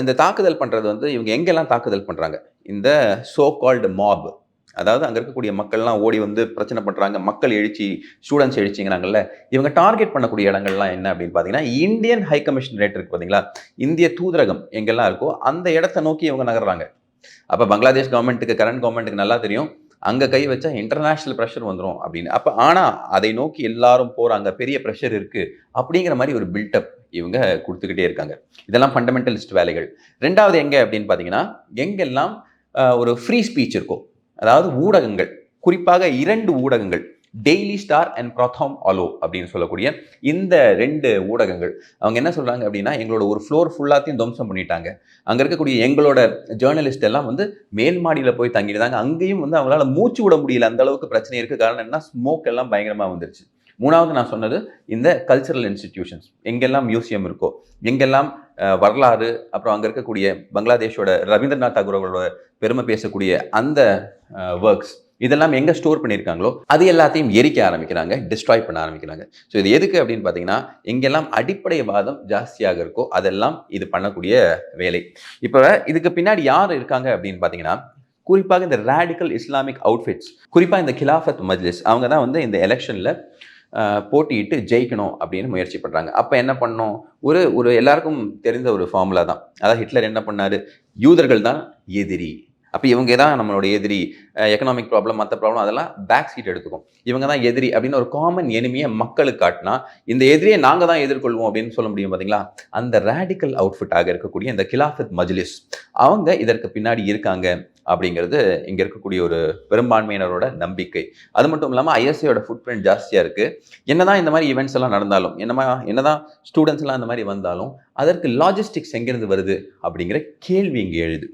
இந்த தாக்குதல் பண்றது வந்து இவங்க எங்கெல்லாம் தாக்குதல் பண்றாங்க? இந்த சோ கால்டு மாப். அதாவது அங்க இருக்கக்கூடிய மக்கள்லாம் ஓடி வந்து பிரச்சனை பண்றாங்க. மக்கள் எழுச்சி, ஸ்டூடண்ட்ஸ் எழுச்சிங்கிறாங்கல்ல. இவங்க டார்கெட் பண்ணக்கூடிய இடங்கள்லாம் என்ன அப்படின்னு பார்த்தீங்கன்னா, இந்தியன் ஹை கமிஷனரேட் இருக்கு பார்த்தீங்களா? இந்திய தூதரகம் எங்கெல்லாம் இருக்கோ, அந்த இடத்த நோக்கி இவங்க நகர்றாங்க. அப்ப பங்களாதேஷ் கவர்மெண்ட்டுக்கு, கரண்ட் கவர்மெண்ட்டுக்கு நல்லா தெரியும். அங்க கை வச்சா இன்டர்நேஷனல் பிரஷர் வந்துரும் அப்படின்னு. ஆனா அதை நோக்கி எல்லாரும் போறாங்க. பெரிய பிரஷர் இருக்கு. அப்படிங்கிற மாரி ஒரு பில்டப் இவங்க குடுத்துக்கிட்டே இருக்காங்க. இதெல்லாம் ஃபண்டமெண்டலிஸ்ட் வேலைகள். 2வது எங்க அப்படின்னு பார்த்தீங்கன்னா, எங்கெல்லாம் ஒரு ஃப்ரீ ஸ்பீச் இருக்கோ, அதாவது ஊடகங்கள், குறிப்பாக 2 ஊடகங்கள். டெய்லி ஸ்டார் அண்ட் பிரதம் ஆலோ அப்படின்னு சொல்லக்கூடிய இந்த 2 ஊடகங்கள். அவங்க என்ன சொல்றாங்க அப்படின்னா, எங்களோட ஒரு ஃப்ளோர் ஃபுல்லாத்தையும் துவம்சம் பண்ணிட்டாங்க. அங்க இருக்கக்கூடிய எங்களோட ஜேர்னலிஸ்ட் எல்லாம் வந்து மேல் மாடியில போய் தங்கியிருந்தாங்க. அங்கேயும் வந்து அவங்களால மூச்சு விட முடியல. அந்த அளவுக்கு பிரச்சனை இருக்கு. காரணம் என்ன? ஸ்மோக் எல்லாம் பயங்கரமா வந்துருச்சு. 3வது நான் சொன்னது இந்த கல்ச்சரல் இன்ஸ்டிடியூஷன்ஸ். எங்கெல்லாம் மியூசியம் இருக்கோ, எங்கெல்லாம் வரலாறு, அப்புறம் அங்க இருக்கக்கூடிய பங்களாதேஷோட ரவீந்திரநாத் தாகூர் அவர்களோட பெருமை பேசக்கூடிய அந்த ஒர்க்ஸ் இதெல்லாம் எங்க ஸ்டோர் பண்ணியிருக்காங்களோ, அது எல்லாத்தையும் எரிக்க ஆரம்பிக்கிறாங்க. டிஸ்ட்ராய் பண்ண ஆரம்பிக்கிறாங்க. ஸோ இது எதுக்கு அப்படின்னு பார்த்தீங்கன்னா, எங்கெல்லாம் அடிப்படைவாதம் ஜாஸ்தியாக இருக்கோ, அதெல்லாம் இது பண்ணக்கூடிய வேலை. இப்ப இதுக்கு பின்னாடி யார் இருக்காங்க அப்படின்னு பார்த்தீங்கன்னா, குறிப்பாக இந்த ராடிக்கல் இஸ்லாமிக் அவுட்ஃபிட்ஸ், குறிப்பா இந்த கிலாஃபத் மஜ்லிஸ், அவங்க தான் வந்து இந்த எலெக்ஷன்ல போட்டியிட்டு ஜெயிக்கணும் அப்படின்னு முயற்சி பண்றாங்க. அப்ப என்ன பண்ணணும்? ஒரு ஒரு எல்லாருக்கும் தெரிந்த ஒரு ஃபார்முலா தான். அதாவது ஹிட்லர் என்ன பண்ணாரு? யூதர்கள் தான் எதிரி. அப்ப இவங்க தான் நம்மளோட எதிரி. எக்கனாமிக் ப்ராப்ளம், மத்த ப்ராப்ளம் அதெல்லாம் பேக் சீட் எடுத்துக்கும். இவங்க தான் எதிரி அப்படின்னு ஒரு காமன் எனிமியை மக்களுக்கு காட்டினா, இந்த எதிரியை நாங்க தான் எதிர்கொள்வோம் அப்படின்னு சொல்ல முடியும் பார்த்தீங்களா? அந்த ராடிக்கல் அவுட்ஃபிட்டாக இருக்கக்கூடிய இந்த கிலாஃபத் மஜ்லிஸ், அவங்க இதற்கு பின்னாடி இருக்காங்க அப்படிங்கிறது இங்க இருக்கக்கூடிய ஒரு பெரும்பான்மையினரோட நம்பிக்கை. அது மட்டும் இல்லாம ஐஎஸ்ஐயோட ஃபுட் பிரிண்ட் ஜாஸ்தியா இருக்கு. என்னதான் இந்த மாதிரி ஈவெண்ட்ஸ் எல்லாம் நடந்தாலும், என்னதான் ஸ்டூடெண்ட்ஸ் எல்லாம் இந்த மாதிரி வந்தாலும், அதற்கு லாஜிஸ்டிக்ஸ் எங்கிருந்து வருது அப்படிங்கிற கேள்வி இங்க எழுது.